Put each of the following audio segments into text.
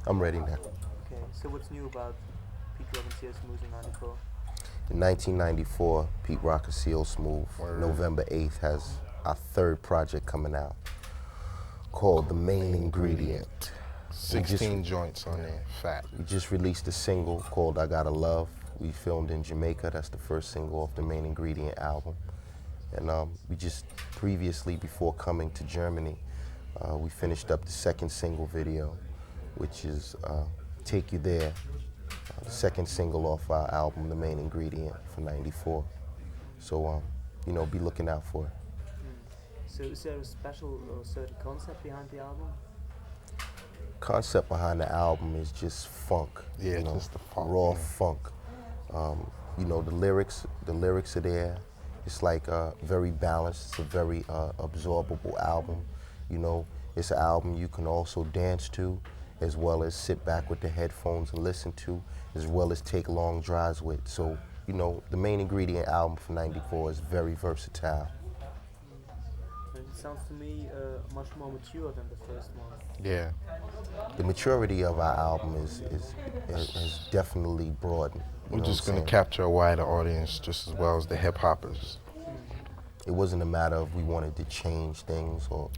I'm ready now. Okay, so what's new about peterock and clsmooth in '94? In 1994, Pete Rock and clsmooth, November 8th, has our third project coming out called The Main Ingredient. 16 joints on there, fat. We just released a single called I Gotta Love. We filmed in Jamaica. That's the first single off the Main Ingredient album. And we just previously, before coming to Germany, we finished up the second single video, which is Take You There, the second single off our album, The Main Ingredient, for '94. So, you know, be looking out for it. So is there a special or certain concept behind the album? Concept behind the album is just funk. Yeah, you know, just the funk, raw yeah. funk. You know, the lyrics are there. It's like very balanced. It's a very absorbable album. You know, it's an album you can also dance to, as well as sit back with the headphones and listen to, as well as take long drives with. So, you know, the Main Ingredient album for '94 is very versatile. And it sounds to me much more mature than the first one. Yeah. The maturity of our album has definitely broadened. We're just going to capture a wider audience just as well as the hip hoppers. It wasn't a matter of we wanted to change things, or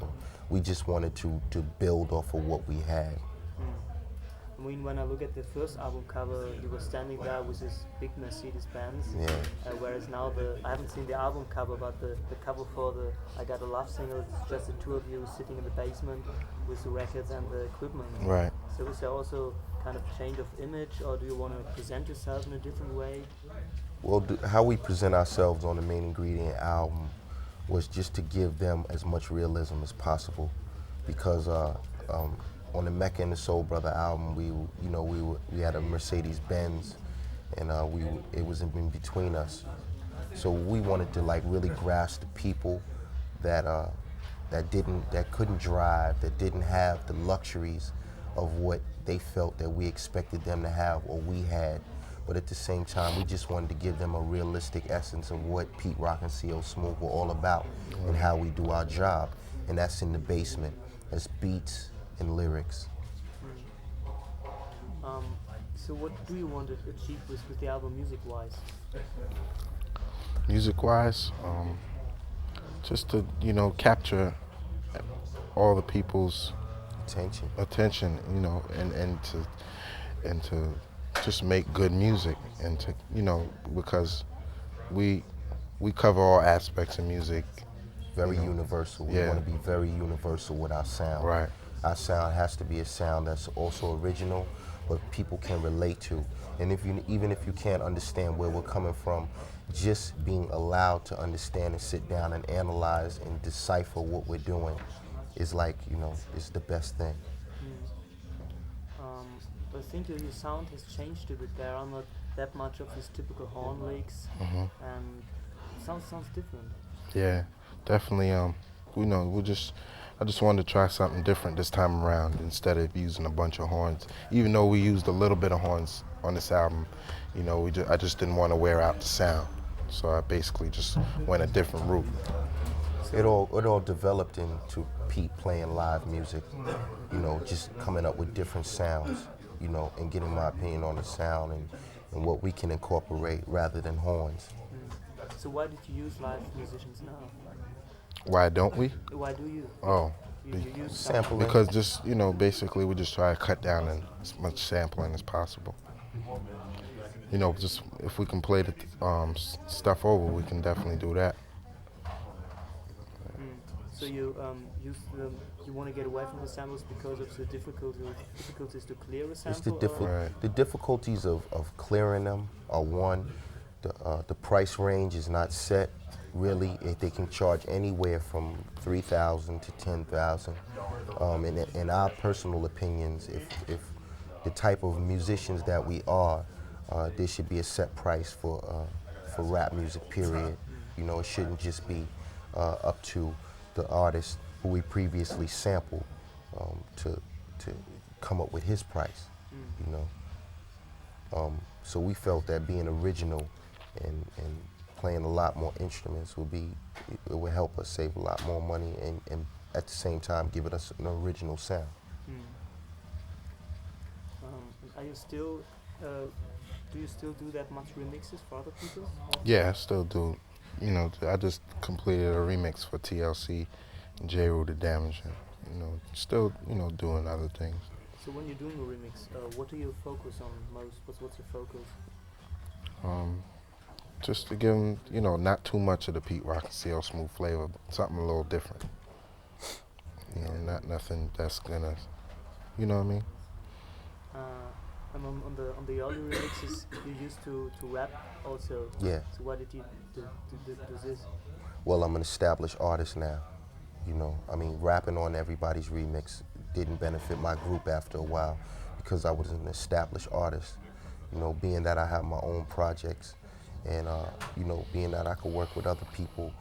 we just wanted to build off of what we had. I mean, when I look at the first album cover, you were standing there with this big Mercedes Benz. Yeah. Whereas now I haven't seen the album cover, but the cover for the I Gotta Love single, it's just the two of you sitting in the basement with the records and the equipment. Right. So is there also kind of change of image, or do you want to present yourself in a different way? Well, how we present ourselves on the Main Ingredient album was just to give them as much realism as possible, because on the Mecca and the Soul Brother album, we had a Mercedes Benz, and it was in between us. So we wanted to like really grasp the people that couldn't drive, that didn't have the luxuries of what they felt that we expected them to have or we had. But at the same time, we just wanted to give them a realistic essence of what Pete Rock and clsmooth were all about and how we do our job. And that's in the basement. That's beats and lyrics. So what do you want to achieve with the album music-wise? Music-wise, just to, you know, capture all the people's attention, you know, and to just make good music, and to, you know, because we cover all aspects of music. Very universal. We want to be very universal with our sound. Right. Our sound has to be a sound that's also original, but people can relate to. And even if you can't understand where we're coming from, just being allowed to understand and sit down and analyze and decipher what we're doing is like, you know, is the best thing. I think your sound has changed a bit. There are not that much of these typical horn licks, and it sounds different. Yeah, definitely. You know, I just wanted to try something different this time around instead of using a bunch of horns. Even though we used a little bit of horns on this album, you know, I just didn't want to wear out the sound. So I basically just went a different route. It all developed into Pete playing live music, you know, just coming up with different sounds, you know, and getting my opinion on the sound and what we can incorporate rather than horns. So why did you use live musicians now? Why don't we? Why do you? Oh, You use sampling. because just, you know, basically we just try to cut down on as much sampling as possible. You know, just if we can play the stuff over, we can definitely do that. So you you want to get away from the samples because of the difficulties to clear a sample? The difficulties of clearing them are one. The price range is not set. Really, they can charge anywhere from $3,000 to $10,000. In our personal opinions, if the type of musicians that we are, there should be a set price for rap music. Period. You know, it shouldn't just be up to the artist who we previously sampled to come up with his price. You know, so we felt that being original and playing a lot more instruments it would help us save a lot more money and at the same time give us an original sound. Are you still? Do you still do that much remixes for other people? Yeah, I still do. You know, I just completed a remix for TLC, J. Rue the Damager. You know, still, you know, doing other things. So when you're doing a remix, what do you focus on most? What's your focus? Just to give them, you know, not too much of the peterock and clsmooth flavor, but something a little different. You know, not nothing that's gonna, you know what I mean? And on the early remixes, you used to rap also. Yeah. So why did you do this? Well, I'm an established artist now. You know, I mean, rapping on everybody's remix didn't benefit my group after a while because I was an established artist. You know, being that I have my own projects and, you know, being that I could work with other people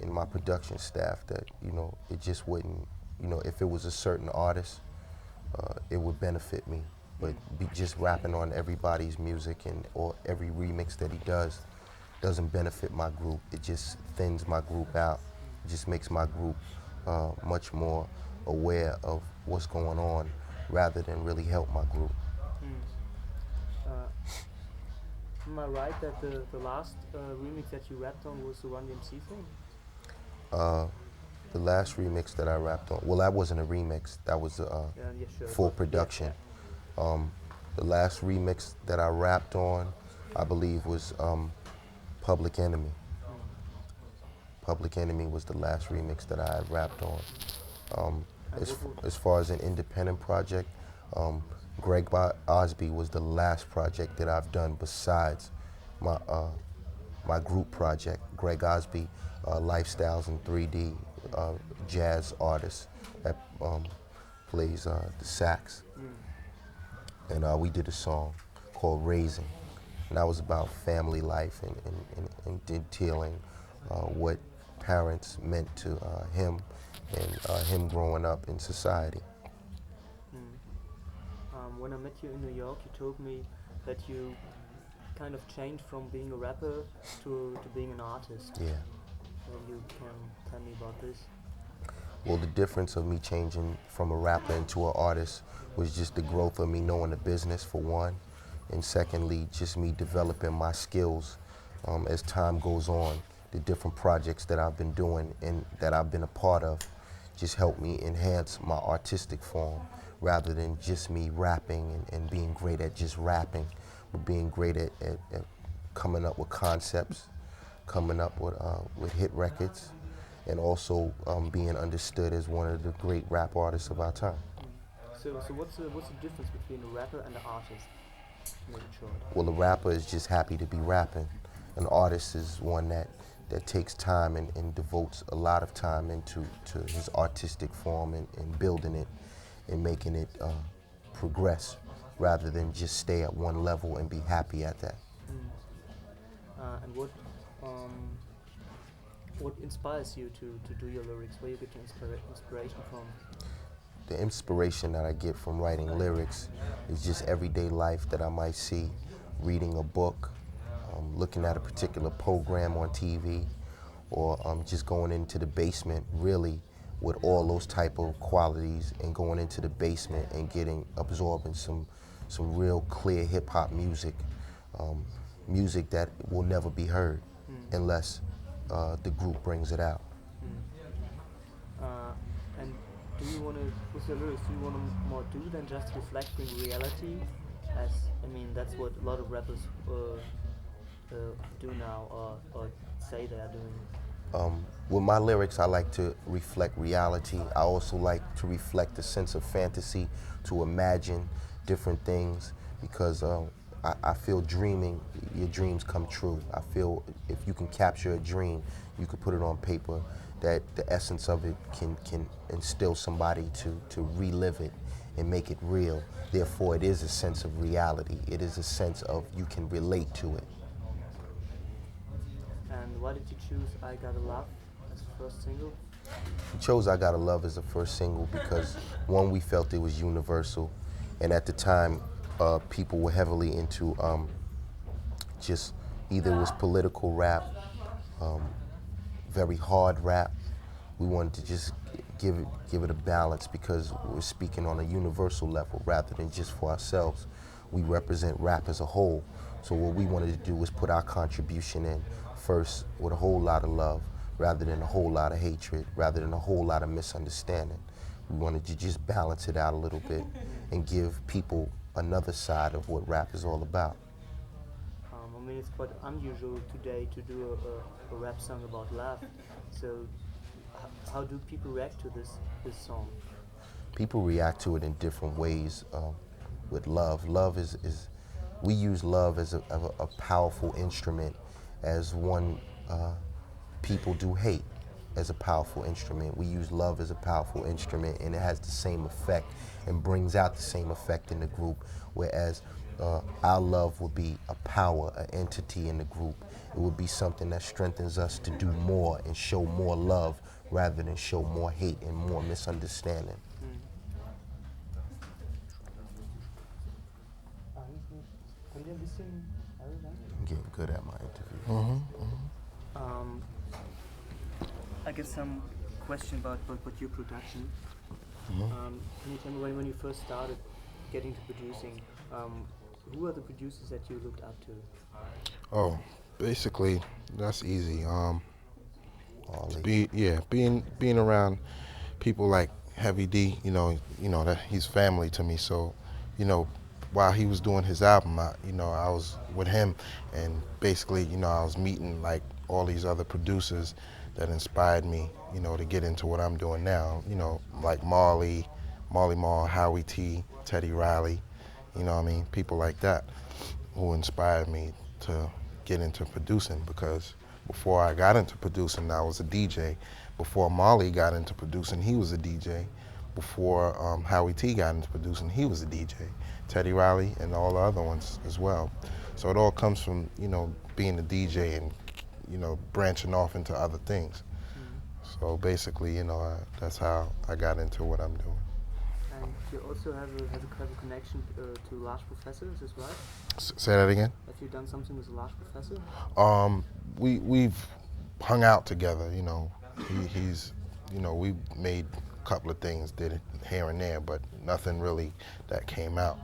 in my production staff that, you know, it just wouldn't, you know, if it was a certain artist, it would benefit me. But just rapping on everybody's music and or every remix that he doesn't benefit my group. It just thins my group out. It just makes my group much more aware of what's going on rather than really help my group. Am I right that the last remix that you rapped on was the Run DMC thing? The last remix that I rapped on, well, that wasn't a remix. That was full production. The last remix that I rapped on, I believe, was Public Enemy. Public Enemy was the last remix that I had rapped on. As far as an independent project, Greg Osby was the last project that I've done besides my group project. Greg Osby, Lifestyles in 3D, jazz artist that plays the sax. And we did a song called Raising. And that was about family life and detailing what parents meant to him and him growing up in society. When I met you in New York, you told me that you kind of changed from being a rapper to being an artist. Yeah. You can tell me about this? Well, the difference of me changing from a rapper into an artist was just the growth of me knowing the business, for one, and secondly, just me developing my skills as time goes on. The different projects that I've been doing and that I've been a part of just help me enhance my artistic form rather than just me rapping and being great at just rapping, but being great at coming up with concepts, coming up with hit records, and also being understood as one of the great rap artists of our time. So what's the difference between a rapper and an artist? Make it short. Well, a rapper is just happy to be rapping. An artist is one that takes time and devotes a lot of time into his artistic form and building it and making it progress rather than just stay at one level and be happy at that. And what inspires you to do your lyrics? Where you get your inspiration from? The inspiration that I get from writing lyrics is just everyday life that I might see, reading a book, looking at a particular program on TV, or just going into the basement really with all those type of qualities and going into the basement and absorbing some real clear hip hop music, music that will never be heard unless the group brings it out. And do you want to, with your lyrics, do you want to more do than just reflecting reality? As I mean, that's what a lot of rappers do now, or say they are doing. With my lyrics, I like to reflect reality. I also like to reflect a sense of fantasy, to imagine different things, because I feel dreaming, your dreams come true. I feel if you can capture a dream, you could put it on paper, that the essence of it can instill somebody to relive it and make it real. Therefore, it is a sense of reality. It is a sense of you can relate to it. And why did you choose I Gotta Love as the first single? We chose I Gotta Love as the first single because, one, we felt it was universal, and at the time, people were heavily into just either it was political rap, very hard rap. We wanted to just give it a balance, because we're speaking on a universal level rather than just for ourselves. We represent rap as a whole. So what we wanted to do was put our contribution in first with a whole lot of love rather than a whole lot of hatred, rather than a whole lot of misunderstanding. We wanted to just balance it out a little bit and give people another side of what rap is all about. I mean, it's quite unusual today to do a rap song about love. So, how do people react to this song? People react to it in different ways. With love, we use love as a powerful instrument, as one people do hate as a powerful instrument. We use love as a powerful instrument, and it has the same effect and brings out the same effect in the group, whereas our love would be a power, an entity in the group. It would be something that strengthens us to do more and show more love rather than show more hate and more misunderstanding. I'm getting good at my interview. I get some question about your production. Can you tell me when you first started getting to producing, who are the producers that you looked up to? Oh, basically, that's easy. Ollie. Being around people like Heavy D, you know that he's family to me. So, while he was doing his album, I was with him, and basically, I was meeting like all these other producers that inspired me, to get into what I'm doing now. Like Marley Marl, Howie T, Teddy Riley, people like that who inspired me to get into producing, because before I got into producing, I was a DJ. Before Marley got into producing, he was a DJ. Before Howie T got into producing, he was a DJ. Teddy Riley and all the other ones as well. So it all comes from, being a DJ and, branching off into other things. So basically, that's how I got into what I'm doing. And you also have a connection to Large Professor, is this right? Say that again? Have you done something with Large Professor? We've hung out together, He's, we made a couple of things, did it here and there, but nothing really that came out,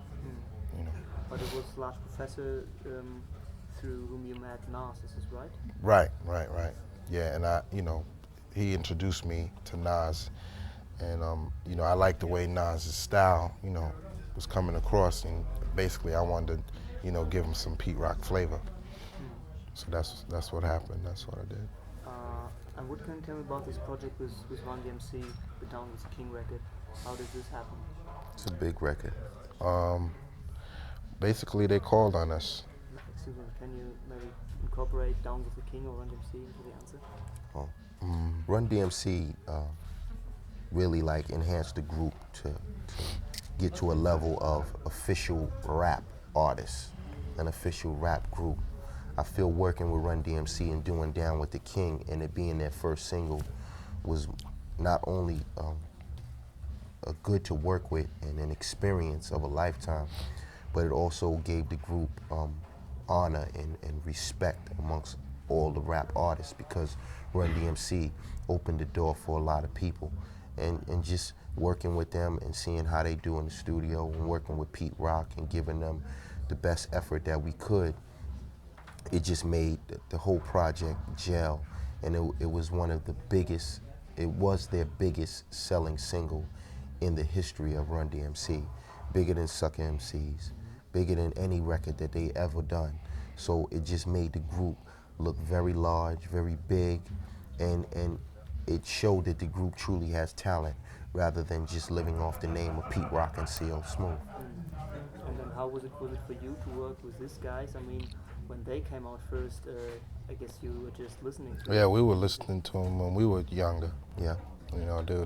But it was Large Professor through whom you met Nas, is this right? Right. Yeah, and he introduced me to Nas, and I liked the way Nas's style, was coming across, and basically I wanted to, give him some peterock flavor. So that's what happened. That's what I did. And what can you tell me about this project with Run DMC, the Down with the King record? How did this happen? It's a big record. Basically, they called on us. Excuse me, can you maybe incorporate Down with the King or Run DMC into the answer? Run DMC really enhanced the group to get to a level of official rap artists, an official rap group. I feel working with Run DMC and doing Down with the King and it being their first single was not only a good to work with and an experience of a lifetime, but it also gave the group honor and respect amongst all the rap artists, because Run DMC opened the door for a lot of people. And just working with them and seeing how they do in the studio and working with peterock and giving them the best effort that we could, it just made the whole project gel. And it was one of the biggest, it was their biggest selling single in the history of Run DMC. Bigger than Sucker MCs, bigger than any record that they ever done. So it just made the group look very large, very big, and it showed that the group truly has talent rather than just living off the name of peterock and clsmooth. And then how was it for you to work with these guys? I mean, when they came out first, I guess you were just listening to them. Yeah, we were listening to them when we were younger. Yeah.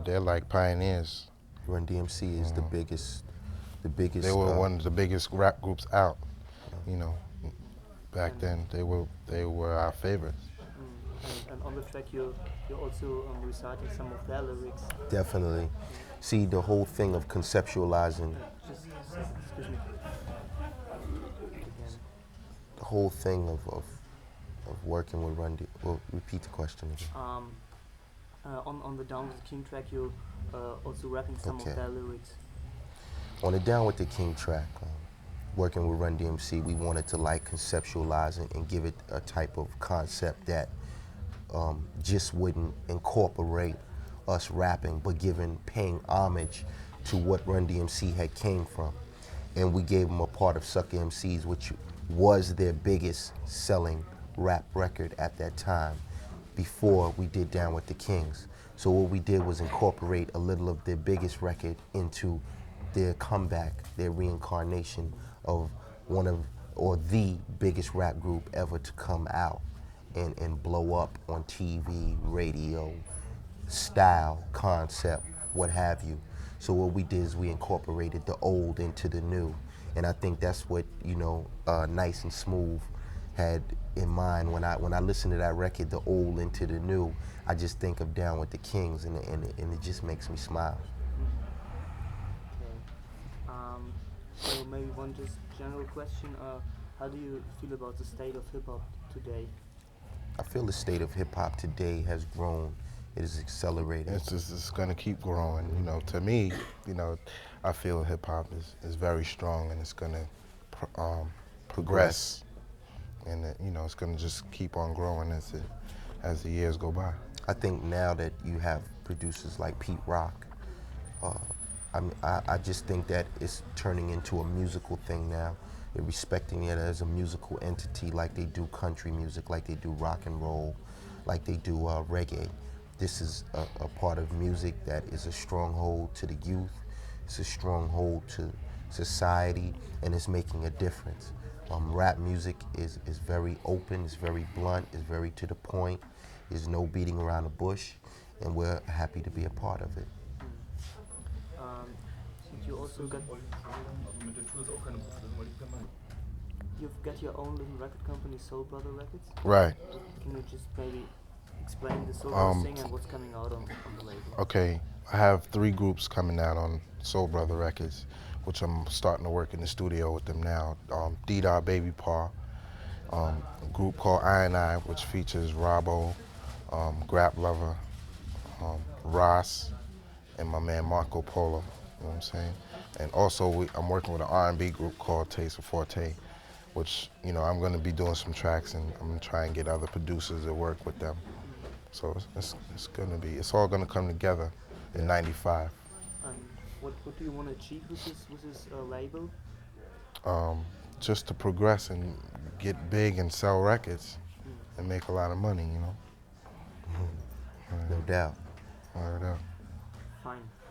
They're like pioneers. Run DMC is the biggest. They were one of the biggest rap groups out. Back then they were our favorites. And on the track, you're also reciting some of their lyrics. Definitely. See, the whole thing of conceptualizing. Excuse me. The whole thing of working with Run D. Well, repeat the question again. On the Down with the King track, you're also rapping some of their lyrics. On the Down with the King track, working with Run DMC, we wanted to like conceptualize it and give it a type of concept that just wouldn't incorporate us rapping, but paying homage to what Run DMC had came from. And we gave them a part of Sucker MCs, which was their biggest selling rap record at that time, before we did Down with the Kings. So what we did was incorporate a little of their biggest record into their comeback, their reincarnation of one of, or the biggest rap group ever to come out and blow up on TV, radio, style, concept, what have you. So what we did is we incorporated the old into the new. And I think that's what, Nice and Smooth had in mind when I listen to that record, the old into the new. I just think of Down with the Kings, and it just makes me smile. Okay. So maybe one just general question. How do you feel about the state of hip hop today? I feel the state of hip hop today has grown. It is accelerating. It's going to keep growing. To me, I feel hip hop is very strong, and it's going to progress. And it's going to just keep on growing as the years go by. I think now that you have producers like peterock, I just think that it's turning into a musical thing now. They're respecting it as a musical entity, like they do country music, like they do rock and roll, like they do reggae. This is a part of music that is a stronghold to the youth. It's a stronghold to society, and it's making a difference. Rap music is very open, it's very blunt, it's very to the point. There's no beating around the bush, and we're happy to be a part of it. You also got, you've got your own little record company, Soul Brother Records. Right. Can you just maybe explain the Soul Brother thing and what's coming out on the label? Okay, I have 3 groups coming out on Soul Brother Records, which I'm starting to work in the studio with them now. D-Dar Baby Paw, a group called I&I, which features Robbo, Grap Lover, Ross, and my man Marco Polo. You know what I'm saying? And also I'm working with an R&B group called Taste of Forte, which I'm going to be doing some tracks, and I'm going to try and get other producers to work with them. So it's all going to come together in '95. What do you want to achieve with this label? Just to progress and get big and sell records and make a lot of money, No doubt. No doubt. Fine.